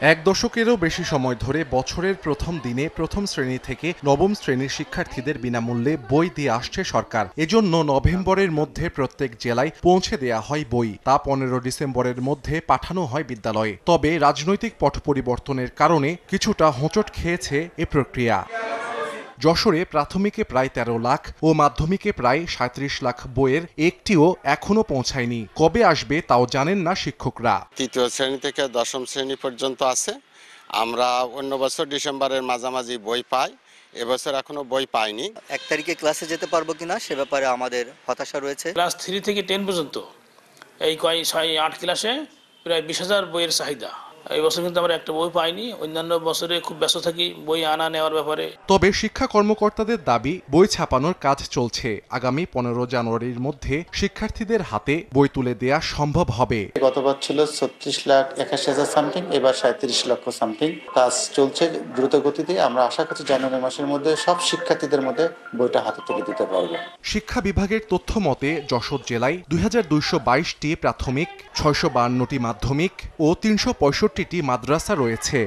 এক দশকেরও বেশি সময় ধরে বছরের প্রথম দিনে প্রথম শ্রেণী থেকে নবম শ্রেণীর শিক্ষার্থীদের বিনামূল্যে বই দিয়ে আসছে সরকার। এজন্য নভেম্বরের মধ্যে প্রত্যেক জেলায় পৌঁছে দেয়া হয় বই, তা 15 ডিসেম্বরের মধ্যে পাঠানো হয় বিদ্যালয়ে। তবে রাজনৈতিক পট পরিবর্তনের কারণে কিছুটা হোঁচট খেয়েছে এ প্রক্রিয়া। যশোরে প্রাথমিকে প্রায় 13 লাখ ও মাধ্যমিকে প্রায় 37 লাখ বইয়ের একটিও এখনো পৌঁছায়নি। কবে আসবে তাও জানেন না শিক্ষকরা। তৃতীয় শ্রেণী থেকে দশম শ্রেণী পর্যন্ত আছে। আমরা অন্য বছর ডিসেম্বরের মাঝামাঝি বই পাই, এবছর এখনো বই পাইনি। 1 তারিখে ক্লাসে যেতে পারবো কিনা সে ব্যাপারে আমাদের হতাশা রয়েছে। ক্লাস 3 থেকে 10 পর্যন্ত এই 6-8 ক্লাসে প্রায় 20,000 বইয়ের চাহিদা। এই বছর কিন্তু আমরা একটা বই পাইনি। অন্যান্য বছরে খুব ব্যস্ত থাকি বই আনা নেওয়ার ব্যাপারে। তবে শিক্ষা কর্মকর্তাদের দাবি, বই ছাপানোর কাজ চলছে। আগামী 15 জানুয়ারির মধ্যে শিক্ষার্থীদের হাতে বই তুলে দেয়া সম্ভব হবে। গতবার ছিল 36,81,000 সামথিং, এবার 37 লক্ষ সামথিং। কাজ চলছে দ্রুত গতিতে। আমরা আশা করছি জানুয়ারি মাসের মধ্যে সব শিক্ষার্থীদের মধ্যে বইটা হাতে তুলে দিতে পারবো। শিক্ষা বিভাগের তথ্য মতে যশোর জেলায় 2222টি প্রাথমিক, 652টি মাধ্যমিক ও 365টি মাদ্রাসা রয়েছে।